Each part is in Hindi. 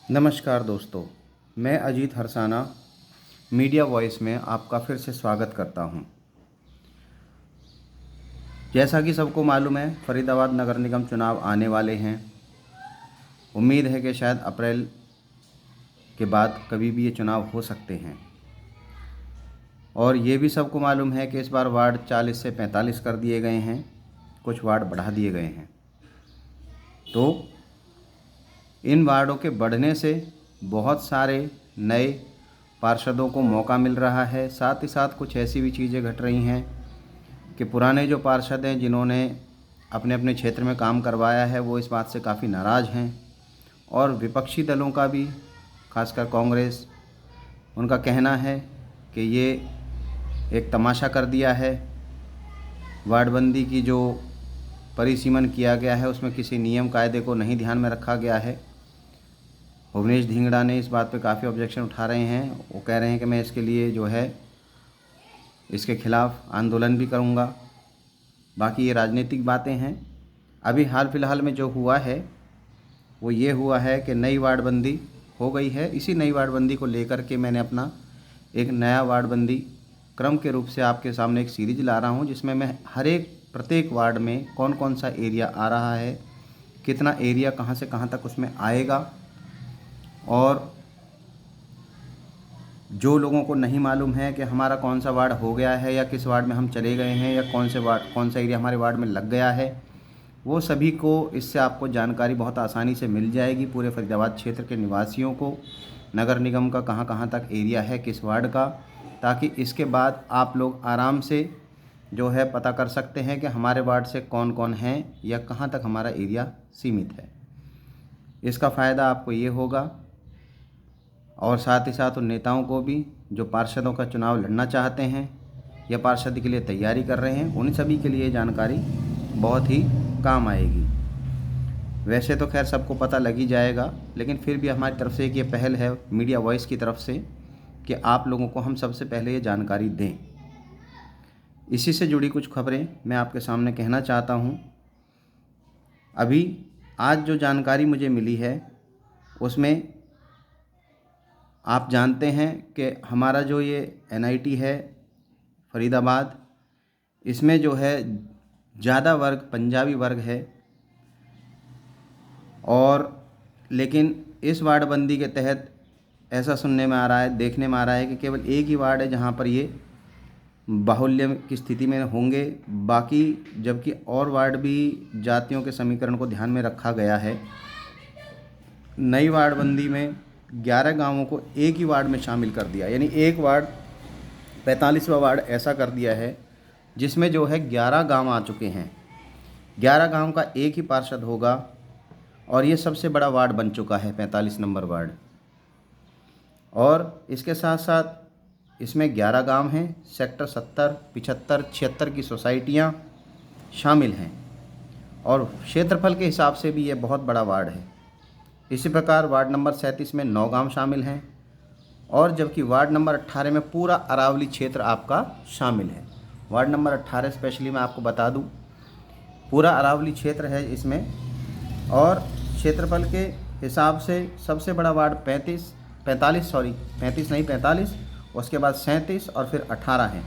नमस्कार दोस्तों, मैं अजीत हरसाना मीडिया वॉइस में आपका फिर से स्वागत करता हूं। जैसा कि सबको मालूम है, फरीदाबाद नगर निगम चुनाव आने वाले हैं। उम्मीद है कि शायद अप्रैल के बाद कभी भी ये चुनाव हो सकते हैं। और ये भी सबको मालूम है कि इस बार वार्ड 40 से 45 कर दिए गए हैं, कुछ वार्ड बढ़ा दिए गए हैं। तो इन वार्डों के बढ़ने से बहुत सारे नए पार्षदों को मौका मिल रहा है। साथ ही साथ कुछ ऐसी भी चीज़ें घट रही हैं कि पुराने जो पार्षद हैं, जिन्होंने अपने अपने क्षेत्र में काम करवाया है, वो इस बात से काफ़ी नाराज़ हैं। और विपक्षी दलों का भी, खासकर कांग्रेस, उनका कहना है कि ये एक तमाशा कर दिया है। वार्डबंदी की जो परिसीमन किया गया है, उसमें किसी नियम कायदे को नहीं ध्यान में रखा गया है। भुवनेश धिंगड़ा ने इस बात पे काफ़ी ऑब्जेक्शन उठा रहे हैं। वो कह रहे हैं कि मैं इसके लिए जो है इसके खिलाफ़ आंदोलन भी करूँगा। बाकी ये राजनीतिक बातें हैं। अभी हाल फिलहाल में जो हुआ है वो ये हुआ है कि नई वार्डबंदी हो गई है। इसी नई वार्डबंदी को लेकर के मैंने अपना एक नया वार्डबंदी क्रम के रूप से आपके सामने एक सीरीज ला रहा हूँ, जिसमें मैं प्रत्येक वार्ड में कौन कौन सा एरिया आ रहा है, कितना एरिया कहाँ से कहाँ तक उसमें आएगा, और जो लोगों को नहीं मालूम है कि हमारा कौन सा वार्ड हो गया है या किस वार्ड में हम चले गए हैं या कौन सा एरिया हमारे वार्ड में लग गया है, वो सभी को इससे आपको जानकारी बहुत आसानी से मिल जाएगी। पूरे फरीदाबाद क्षेत्र के निवासियों को नगर निगम का कहाँ कहाँ तक एरिया है, किस वार्ड का, ताकि इसके बाद आप लोग आराम से जो है पता कर सकते हैं कि हमारे वार्ड से कौन कौन हैं या कहाँ तक हमारा एरिया सीमित है। इसका फ़ायदा आपको ये होगा, और साथ ही साथ उन नेताओं को भी जो पार्षदों का चुनाव लड़ना चाहते हैं या पार्षद के लिए तैयारी कर रहे हैं, उन सभी के लिए जानकारी बहुत ही काम आएगी। वैसे तो खैर सबको पता लग ही जाएगा, लेकिन फिर भी हमारी तरफ से एक ये पहल है मीडिया वॉइस की तरफ से कि आप लोगों को हम सबसे पहले ये जानकारी दें। इसी से जुड़ी कुछ खबरें मैं आपके सामने कहना चाहता हूँ। अभी आज जो जानकारी मुझे मिली है उसमें आप जानते हैं कि हमारा जो ये NIT है फरीदाबाद, इसमें जो है ज़्यादा वर्ग पंजाबी वर्ग है। और लेकिन इस वार्डबंदी के तहत ऐसा सुनने में आ रहा है, देखने में आ रहा है कि केवल एक ही वार्ड है जहां पर ये बाहुल्य की स्थिति में होंगे। बाकी जबकि और वार्ड भी जातियों के समीकरण को ध्यान में रखा गया है। नई वार्डबंदी में 11 गांवों को एक ही वार्ड में शामिल कर दिया, यानी एक वार्ड 45वां वार्ड ऐसा कर दिया है जिसमें जो है 11 गांव आ चुके हैं। 11 गांव का एक ही पार्षद होगा और ये सबसे बड़ा वार्ड बन चुका है, 45 नंबर वार्ड। और इसके साथ साथ इसमें 11 गांव हैं, सेक्टर 70, 75, 76 की सोसाइटियां शामिल हैं, और क्षेत्रफल के हिसाब से भी ये बहुत बड़ा वार्ड है। इसी प्रकार वार्ड नंबर 37 में 9 गांव शामिल हैं, और जबकि वार्ड नंबर 18 में पूरा अरावली क्षेत्र आपका शामिल है। वार्ड नंबर 18 स्पेशली मैं आपको बता दूं, पूरा अरावली क्षेत्र है इसमें, और क्षेत्रफल के हिसाब से सबसे बड़ा वार्ड 45, उसके बाद 37 और फिर 18 हैं।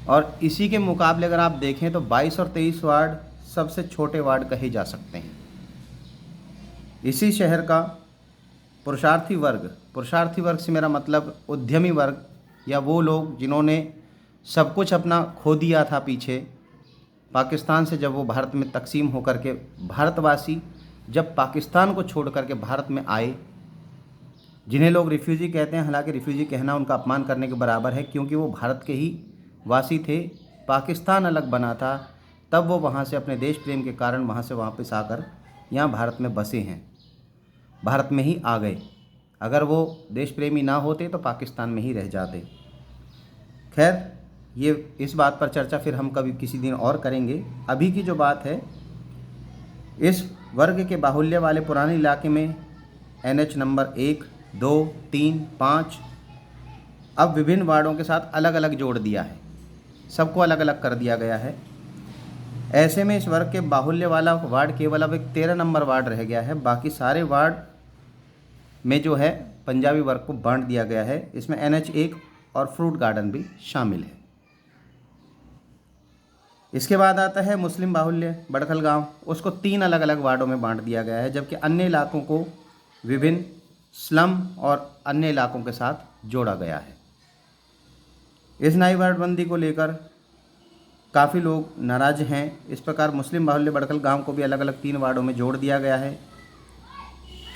और इसी के मुकाबले अगर आप देखें तो 22 और 23 वार्ड सबसे छोटे वार्ड कहे जा सकते हैं। इसी शहर का पुरुषार्थी वर्ग से मेरा मतलब उद्यमी वर्ग, या वो लोग जिन्होंने सब कुछ अपना खो दिया था पीछे पाकिस्तान से, जब वो भारत में तकसीम होकर के भारतवासी जब पाकिस्तान को छोड़ करके भारत में आए, जिन्हें लोग रिफ्यूजी कहते हैं। हालांकि रिफ्यूजी कहना उनका अपमान करने के बराबर है, क्योंकि वो भारत के ही वासी थे। पाकिस्तान अलग बना था, तब वो वहाँ से अपने देश प्रेम के कारण वहाँ से वापस आकर यहाँ भारत में बसे हैं, भारत में ही आ गए। अगर वो देश प्रेमी ना होते तो पाकिस्तान में ही रह जाते। खैर, ये इस बात पर चर्चा फिर हम कभी किसी दिन और करेंगे। अभी की जो बात है, इस वर्ग के बाहुल्य वाले पुराने इलाके में NH नंबर 1, 2, 3, 5 अब विभिन्न वार्डों के साथ अलग अलग जोड़ दिया है, सबको अलग अलग कर दिया गया है। ऐसे में इस वर्ग के बाहुल्य वाला वार्ड केवल अब एक 13 नंबर वार्ड रह गया है। बाकी सारे वार्ड में जो है पंजाबी वर्ग को बांट दिया गया है। इसमें NH1 और फ्रूट गार्डन भी शामिल है। इसके बाद आता है मुस्लिम बाहुल्य बड़खल गांव, उसको 3 अलग अलग वार्डों में बांट दिया गया है, जबकि अन्य इलाकों को विभिन्न स्लम और अन्य इलाकों के साथ जोड़ा गया है। इस नई वार्डबंदी को लेकर काफ़ी लोग नाराज हैं। इस प्रकार मुस्लिम बाहुल्य बड़खल गांव को भी अलग अलग 3 वार्डों में जोड़ दिया गया है।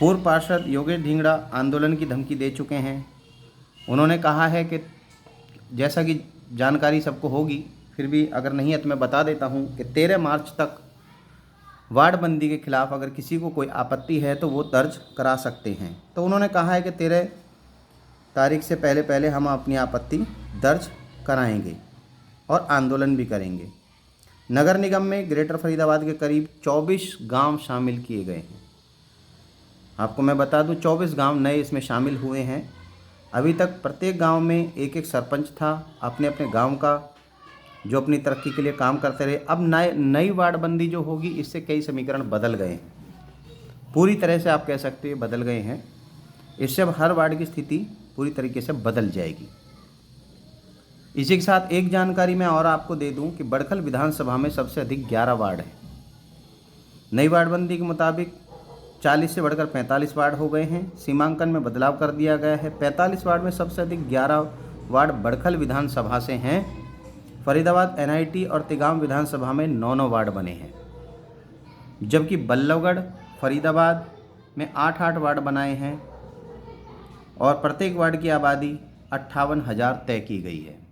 पूर्व पार्षद योगेश ढींगड़ा आंदोलन की धमकी दे चुके हैं। उन्होंने कहा है कि जैसा कि जानकारी सबको होगी, फिर भी अगर नहीं है तो मैं बता देता हूं कि 13 मार्च तक वार्डबंदी के खिलाफ अगर किसी को कोई आपत्ति है तो वो दर्ज करा सकते हैं। तो उन्होंने कहा है कि 13 तारीख से पहले पहले हम अपनी आपत्ति दर्ज कराएंगे और आंदोलन भी करेंगे। नगर निगम में ग्रेटर फरीदाबाद के करीब 24 गांव शामिल किए गए हैं। आपको मैं बता दूं 24 गांव नए इसमें शामिल हुए हैं। अभी तक प्रत्येक गांव में एक एक सरपंच था अपने अपने गांव का, जो अपनी तरक्की के लिए काम करते रहे। अब नई वार्डबंदी जो होगी इससे कई समीकरण बदल गए हैं, पूरी तरह से आप कह सकते हैं बदल गए हैं। इससे अब हर वार्ड की स्थिति पूरी तरीके से बदल जाएगी। इसी के साथ एक जानकारी मैं और आपको दे दूं कि बड़खल विधानसभा में सबसे अधिक 11 वार्ड हैं। नई वार्डबंदी के मुताबिक 40 से बढ़कर 45 वार्ड हो गए हैं। सीमांकन में बदलाव कर दिया गया है। 45 वार्ड में सबसे अधिक 11 वार्ड बड़खल विधानसभा से हैं। फरीदाबाद NIT और तिगाम विधानसभा में 9 वार्ड बने हैं, जबकि बल्लभगढ़ फरीदाबाद में 8 वार्ड बनाए हैं और प्रत्येक वार्ड की आबादी 58,000 तय की गई है।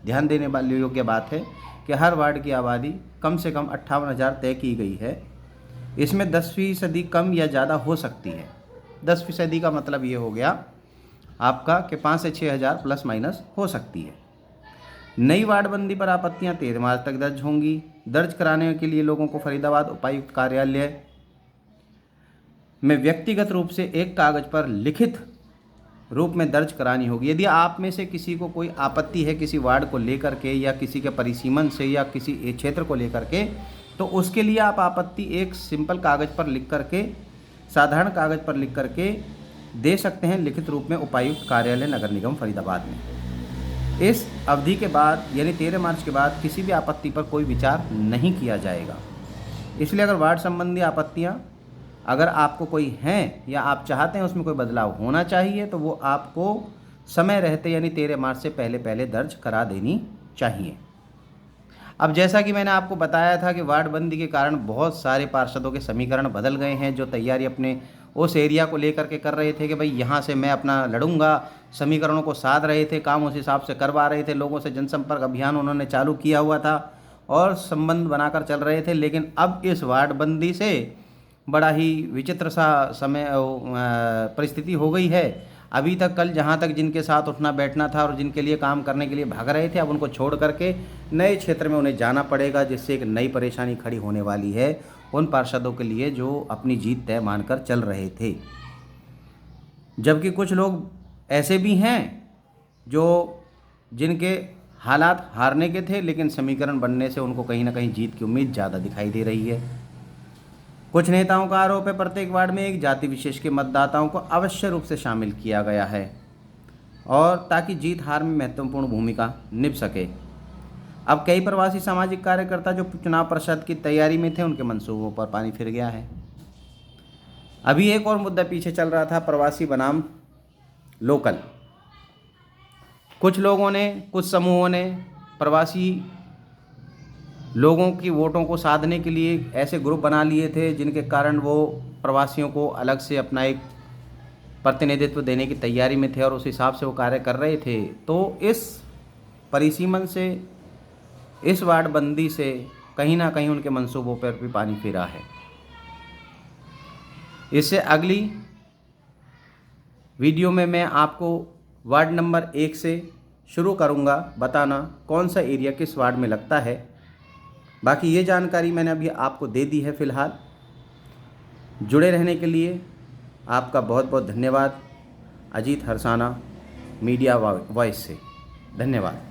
ध्यान देने वाली योग्य बात है कि हर वार्ड की आबादी कम से कम 58,000 तय की गई है। इसमें 10% कम या ज़्यादा हो सकती है। 10% का मतलब ये हो गया आपका कि 5 से 6,000 प्लस माइनस हो सकती है। नई वार्डबंदी पर आपत्तियां 13 मार्च तक दर्ज होंगी। दर्ज कराने के लिए लोगों को फरीदाबाद उपायुक्त कार्यालय में व्यक्तिगत रूप से एक कागज पर लिखित रूप में दर्ज करानी होगी। यदि आप में से किसी को कोई आपत्ति है किसी वार्ड को लेकर के या किसी के परिसीमन से या किसी क्षेत्र को लेकर के, तो उसके लिए आप आपत्ति एक सिंपल कागज़ पर लिख करके, साधारण कागज़ पर लिख करके दे सकते हैं लिखित रूप में उपायुक्त कार्यालय नगर निगम फरीदाबाद में। इस अवधि के बाद यानी 13 मार्च के बाद किसी भी आपत्ति पर कोई विचार नहीं किया जाएगा। इसलिए अगर वार्ड संबंधी आपत्तियां अगर आपको कोई हैं या आप चाहते हैं उसमें कोई बदलाव होना चाहिए, तो वो आपको समय रहते यानी 13 मार्च से पहले पहले दर्ज करा देनी चाहिए। अब जैसा कि मैंने आपको बताया था कि वार्डबंदी के कारण बहुत सारे पार्षदों के समीकरण बदल गए हैं, जो तैयारी अपने उस एरिया को लेकर के कर रहे थे कि भाई यहाँ से मैं अपना लड़ूंगा, समीकरणों को साध रहे थे, काम उस हिसाब से करवा रहे थे, लोगों से जनसंपर्क अभियान उन्होंने चालू किया हुआ था और संबंध बनाकर चल रहे थे। लेकिन अब इस वार्डबंदी से बड़ा ही विचित्र सा समय परिस्थिति हो गई है। अभी तक कल जहाँ तक जिनके साथ उठना बैठना था और जिनके लिए काम करने के लिए भाग रहे थे, अब उनको छोड़ करके नए क्षेत्र में उन्हें जाना पड़ेगा, जिससे एक नई परेशानी खड़ी होने वाली है उन पार्षदों के लिए जो अपनी जीत तय मानकर चल रहे थे। जबकि कुछ लोग ऐसे भी हैं जो जिनके हालात हारने के थे, लेकिन समीकरण बनने से उनको कहीं ना कहीं जीत की उम्मीद ज़्यादा दिखाई दे रही है। कुछ नेताओं का आरोप है प्रत्येक वार्ड में एक जाति विशेष के मतदाताओं को अवश्य रूप से शामिल किया गया है और ताकि जीत हार में महत्वपूर्ण भूमिका निभ सके। अब कई प्रवासी सामाजिक कार्यकर्ता जो चुनाव परिषद की तैयारी में थे, उनके मंसूबों पर पानी फिर गया है। अभी एक और मुद्दा पीछे चल रहा था, प्रवासी बनाम लोकल। कुछ लोगों ने, कुछ समूहों ने प्रवासी लोगों की वोटों को साधने के लिए ऐसे ग्रुप बना लिए थे जिनके कारण वो प्रवासियों को अलग से अपना एक प्रतिनिधित्व देने की तैयारी में थे और उस हिसाब से वो कार्य कर रहे थे। तो इस परिसीमन से, इस वार्डबंदी से कहीं ना कहीं उनके मंसूबों पर भी पानी फिरा है। इससे अगली वीडियो में मैं आपको वार्ड नंबर 1 से शुरू करूंगा, बताना कौन सा एरिया किस वार्ड में लगता है। बाकी ये जानकारी मैंने अभी आपको दे दी है फ़िलहाल। जुड़े रहने के लिए आपका बहुत बहुत धन्यवाद। अजीत हरसाना, मीडिया वॉइस से धन्यवाद।